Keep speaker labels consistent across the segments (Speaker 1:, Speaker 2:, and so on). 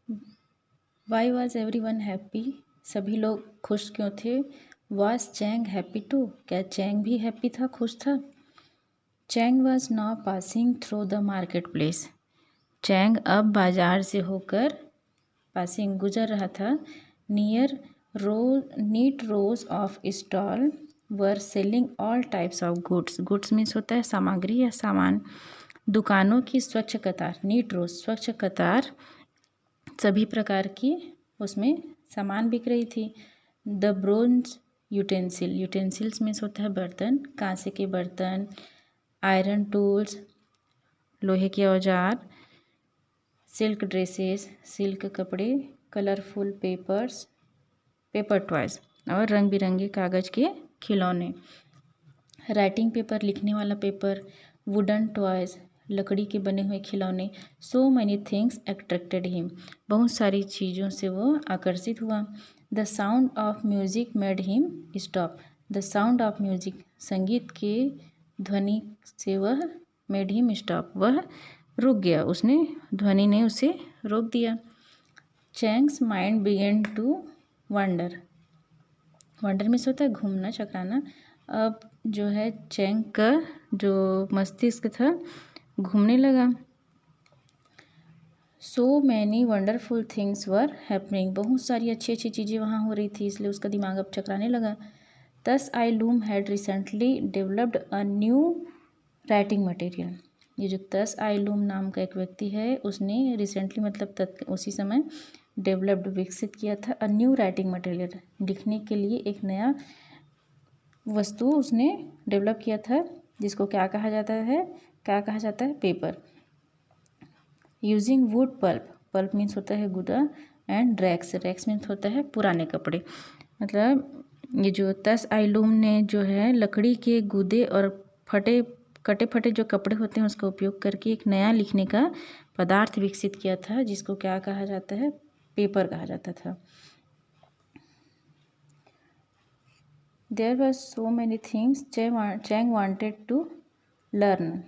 Speaker 1: Y was everyone happy, सभी लोग खुश क्यों थे। वॉज चैंग हैप्पी टू, क्या चैंग भी हैप्पी था, खुश था। Chang was now passing through the market place, Chang अब बाजार से होकर पासिंग गुजर रहा था। Near row neat rows of stall were selling all types of goods, goods means होता है सामग्री या सामान। दुकानों की स्वच्छ कतार, नीट रोज स्वच्छ कतार, सभी प्रकार की उसमें सामान बिक रही थी। The bronze utensil, utensils means होता है बर्तन, कांसे के बर्तन, आयरन टूल्स लोहे के औजार, सिल्क ड्रेसेस सिल्क कपड़े, कलरफुल पेपर्स पेपर टॉयज और रंग बिरंगे कागज़ के खिलौने। राइटिंग पेपर लिखने वाला पेपर, वुडन टॉयज लकड़ी के बने हुए खिलौने। सो मैनी थिंग्स अट्रैक्टेड हिम, बहुत सारी चीज़ों से वो आकर्षित हुआ। The sound of music made him stop, the sound of music संगीत के ध्वनि से वह मेड हिम स्टॉप, वह रुक गया, उसने ध्वनि ने उसे रोक दिया। Chang's mind began to wonder, wonder means होता है घूमना चकराना। अब जो है चैंग का जो मस्तिष्क था घूमने लगा। So many wonderful things were happening, बहुत सारी अच्छी अच्छी चीज़ें वहाँ हो रही थी, इसलिए उसका दिमाग अब चकराने लगा। Tsai Lun had recently developed a new writing material, ये जो तस आई लूम नाम का एक व्यक्ति है उसने रिसेंटली मतलब उसी समय डेवलप्ड विकसित किया था अ न्यू राइटिंग मटेरियल, लिखने के लिए एक नया वस्तु उसने डेवलप किया था, जिसको क्या कहा जाता है, paper. Using wood pulp, pulp means होता है गुदा, एंड रैक्स, रैक्स मीन्स होता है पुराने कपड़े। मतलब ये जो तस आइलूम ने जो है लकड़ी के गुदे और कटे फटे जो कपड़े होते हैं उसका उपयोग करके एक नया लिखने का पदार्थ विकसित किया था, जिसको क्या कहा जाता है, पेपर कहा जाता था। There were so many things Chang wanted to learn,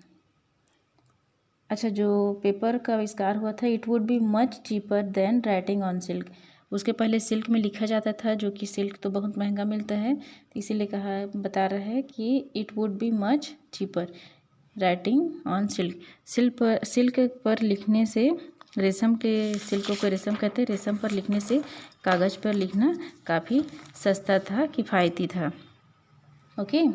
Speaker 1: अच्छा जो पेपर का आविष्कार हुआ था, it would be much cheaper than writing on silk, उसके पहले सिल्क में लिखा जाता था, जो कि सिल्क तो बहुत महंगा मिलता है, तो इसीलिए बता रहा है कि it would be much cheaper writing on silk, silk पर लिखने से, रेशम के सिल्कों को रेशम कहते हैं, रेशम पर लिखने से कागज़ पर लिखना काफ़ी सस्ता था, किफ़ायती था। Okay,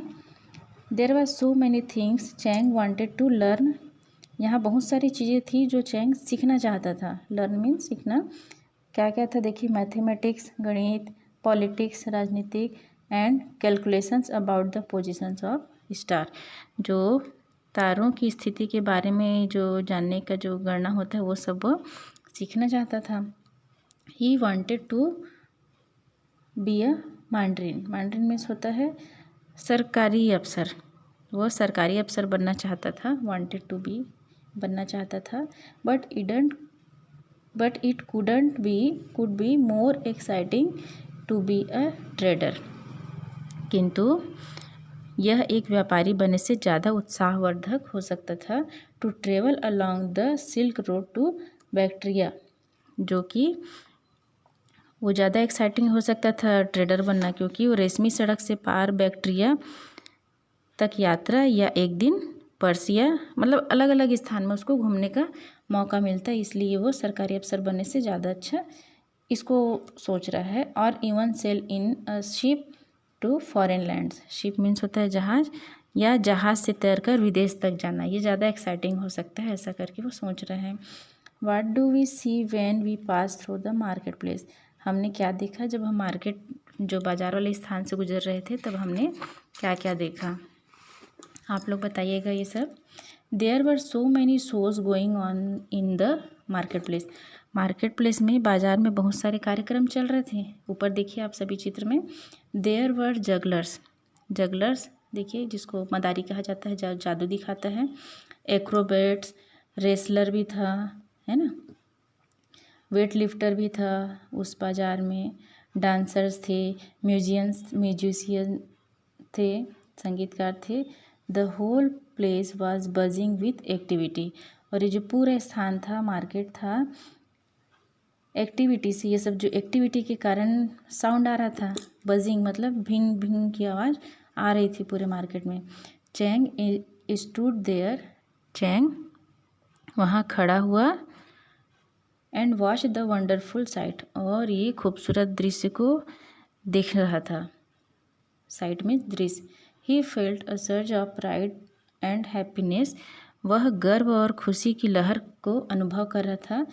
Speaker 1: there were so many things Chang wanted to learn, यहाँ बहुत सारी चीज़ें थी जो चैंग सीखना चाहता था। लर्न मीन्स सीखना, क्या क्या था देखिए, मैथमेटिक्स गणित, पॉलिटिक्स राजनीतिक, and calculations about the positions of star, जो तारों की स्थिति के बारे में जो जानने का जो गणना होता है वो सब वो सीखना चाहता था। He wanted to be a mandarin, mandarin means होता है सरकारी अफसर, वो सरकारी अफसर बनना चाहता था, वांटेड टू बी बनना चाहता था। But it could be more exciting to be a trader, किंतु यह एक व्यापारी बनने से ज़्यादा उत्साहवर्धक हो सकता था। To travel along the silk road to Bactria, जो कि वो ज़्यादा एक्साइटिंग हो सकता था ट्रेडर बनना, क्योंकि वो रेशमी सड़क से पार बैक्ट्रिया तक यात्रा या एक दिन पर्सिया, मतलब अलग अलग स्थान में उसको घूमने का मौका मिलता है, इसलिए वो सरकारी अफसर बनने से ज़्यादा अच्छा इसको सोच रहा है। और even sail in a ship to foreign lands, ship means होता है जहाज़, या जहाज़ से तैरकर विदेश तक जाना, ये ज़्यादा एक्साइटिंग हो सकता है, ऐसा करके वो सोच रहे हैं। What do we see when we pass through the market place, हमने क्या देखा जब हम मार्केट जो बाज़ार वाले स्थान से गुजर रहे थे तब हमने क्या क्या देखा, आप लोग बताइएगा ये सब। There were so many shows going on in the market place, market place में बाज़ार में बहुत सारे कार्यक्रम चल रहे थे। ऊपर देखिए आप सभी चित्र में, देयर वर जगलर्स, जगलर्स देखिए जिसको मदारी कहा जाता है, जादू दिखाता है। एक्रोबेट्स, रेसलर भी था, है ना, वेट लिफ्टर भी था उस बाज़ार में, डांसर्स थे, म्यूजिशियन थे, संगीतकार थे। The whole place was buzzing with activity, और ये जो पूरा स्थान था, मार्केट था, एक्टिविटी से, ये सब जो एक्टिविटी के कारण साउंड आ रहा था, बजिंग मतलब भिंग भिंग की आवाज़ आ रही थी पूरे मार्केट में। चैंग स्टूड देयर, चैंग वहाँ खड़ा हुआ, and watch the wonderful site, और ये खूबसूरत दृश्य को देख रहा था। साइट में दृश्य। He felt a surge of pride and happiness, वह गर्व और खुशी की लहर को अनुभव कर रहा था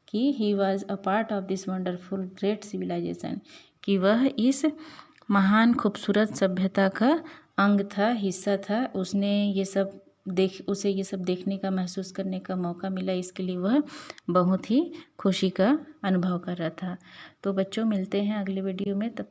Speaker 1: कि he was a part of this wonderful great civilisation, कि वह इस महान खूबसूरत सभ्यता का अंग था, हिस्सा था। उसे ये सब देखने का, महसूस करने का मौका मिला, इसके लिए वह बहुत ही खुशी का अनुभव कर रहा था। तो बच्चों, मिलते हैं अगले वीडियो में, तब